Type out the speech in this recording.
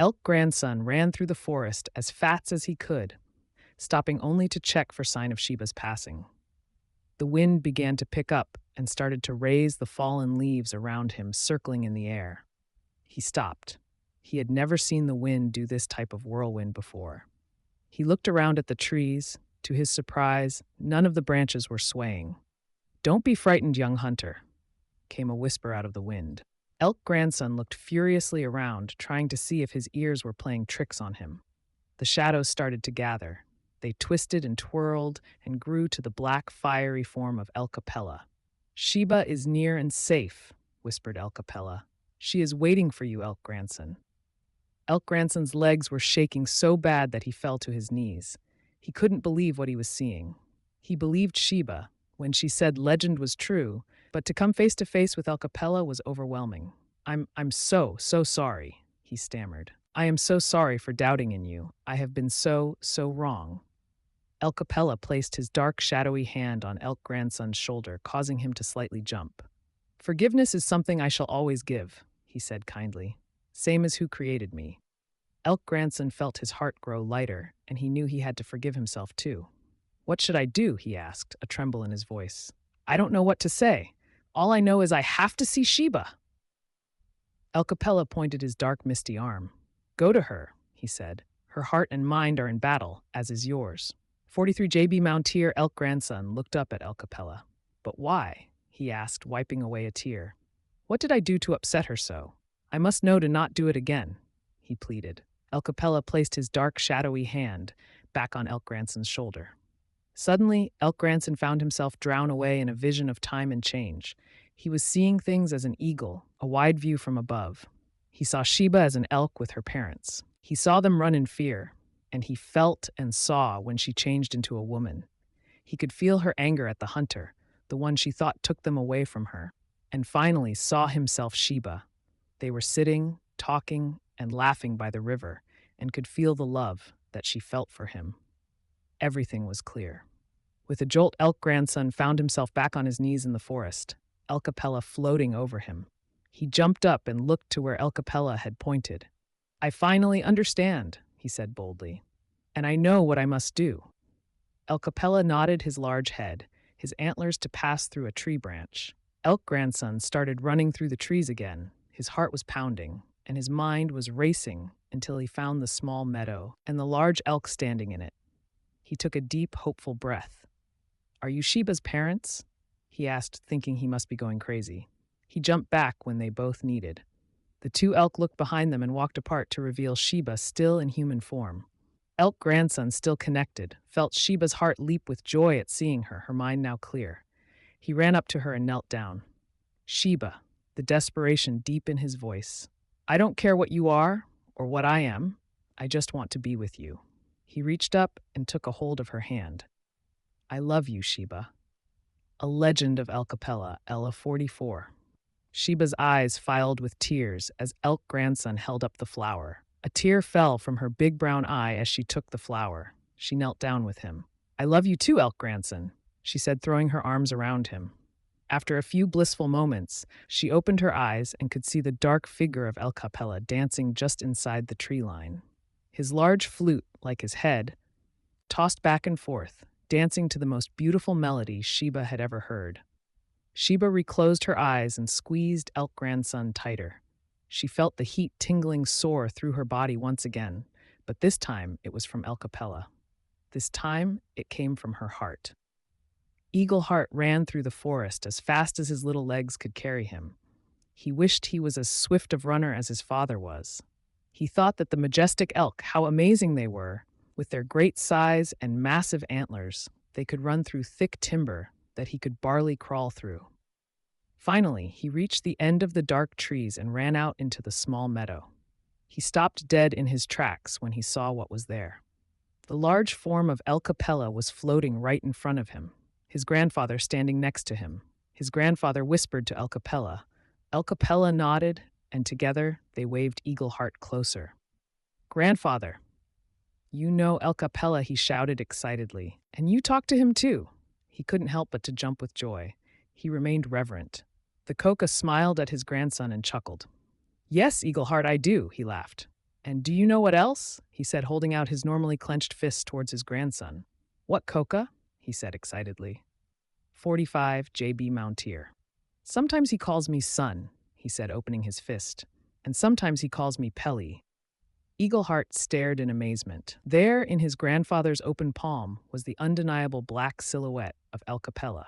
Elk Grandson ran through the forest as fast as he could, stopping only to check for sign of Sheba's passing. The wind began to pick up and started to raise the fallen leaves around him, circling in the air. He stopped. He had never seen the wind do this type of whirlwind before. He looked around at the trees. To his surprise, none of the branches were swaying. "Don't be frightened, young hunter," came a whisper out of the wind. Elk Grandson looked furiously around, trying to see if his ears were playing tricks on him. The shadows started to gather. They twisted and twirled and grew to the black, fiery form of Elkapella. "Sheba is near and safe," whispered Elkapella. "She is waiting for you, Elk Grandson." Elk Grandson's legs were shaking so bad that he fell to his knees. He couldn't believe what he was seeing. He believed Sheba when she said legend was true, but to come face to face with Elkapella was overwhelming. I'm so sorry," he stammered. "I am so sorry for doubting in you. I have been so wrong." Elkapella placed his dark, shadowy hand on Elk Grandson's shoulder, causing him to slightly jump. "Forgiveness is something I shall always give," he said kindly. "Same as who created me." Elk Grandson felt his heart grow lighter, and he knew he had to forgive himself too. "What should I do?" he asked, a tremble in his voice. "I don't know what to say. All I know is I have to see Sheba." Elkapella pointed his dark, misty arm. "Go to her," he said. "Her heart and mind are in battle, as is yours." 43 JB mounteer Elk Grandson looked up at Elkapella. "But why?" he asked, wiping away a tear. "What did I do to upset her so? I must know to not do it again," he pleaded. Elkapella placed his dark, shadowy hand back on Elk Grandson's shoulder. Suddenly, Elk Grandson found himself drown away in a vision of time and change. He was seeing things as an eagle, a wide view from above. He saw Sheba as an elk with her parents. He saw them run in fear, and he felt and saw when she changed into a woman. He could feel her anger at the hunter, the one she thought took them away from her, and finally saw himself Sheba. They were sitting, talking, and laughing by the river, and could feel the love that she felt for him. Everything was clear. With a jolt, Elk Grandson found himself back on his knees in the forest, Elkapella floating over him. He jumped up and looked to where Elkapella had pointed. "I finally understand," he said boldly, "and I know what I must do." Elkapella nodded his large head, his antlers to pass through a tree branch. Elk Grandson started running through the trees again. His heart was pounding, and his mind was racing until he found the small meadow and the large elk standing in it. He took a deep, hopeful breath. "Are you Sheba's parents?" he asked, thinking he must be going crazy. He jumped back when they both needed. The two elk looked behind them and walked apart to reveal Sheba still in human form. Elk Grandson, still connected, felt Sheba's heart leap with joy at seeing her, her mind now clear. He ran up to her and knelt down. "Sheba," the desperation deep in his voice. "I don't care what you are or what I am. I just want to be with you." He reached up and took a hold of her hand. "I love you, Sheba." A Legend of Elkapella, Ella 44. Sheba's eyes filled with tears as Elk Grandson held up the flower. A tear fell from her big brown eye as she took the flower. She knelt down with him. "I love you too, Elk Grandson," she said, throwing her arms around him. After a few blissful moments, she opened her eyes and could see the dark figure of Elkapella dancing just inside the tree line. His large flute, like his head, tossed back and forth, dancing to the most beautiful melody Sheba had ever heard. Sheba reclosed her eyes and squeezed Elk Grandson tighter. She felt the heat tingling sore through her body once again, but this time it was from Elkapella. This time it came from her heart. Eagle Heart ran through the forest as fast as his little legs could carry him. He wished he was as swift of runner as his father was. He thought that the majestic elk, how amazing they were. With their great size and massive antlers, they could run through thick timber that he could barely crawl through. Finally, he reached the end of the dark trees and ran out into the small meadow. He stopped dead in his tracks when he saw what was there. The large form of Elkapella was floating right in front of him, his grandfather standing next to him. His grandfather whispered to Elkapella. Elkapella nodded, and together they waved Eagle Heart closer. "Grandfather." "You know Elkapella," he shouted excitedly. "And you talked to him too." He couldn't help but to jump with joy. He remained reverent. The Coca smiled at his grandson and chuckled. "Yes, Eagle Heart, I do," he laughed. And do you know what else? He said, holding out his normally clenched fist towards his grandson. What coca? He said excitedly. 45 JB Mounteer. Sometimes he calls me son, he said, opening his fist. And sometimes he calls me Pelly. Eagleheart stared in amazement. There, in his grandfather's open palm, was the undeniable black silhouette of Elkapella.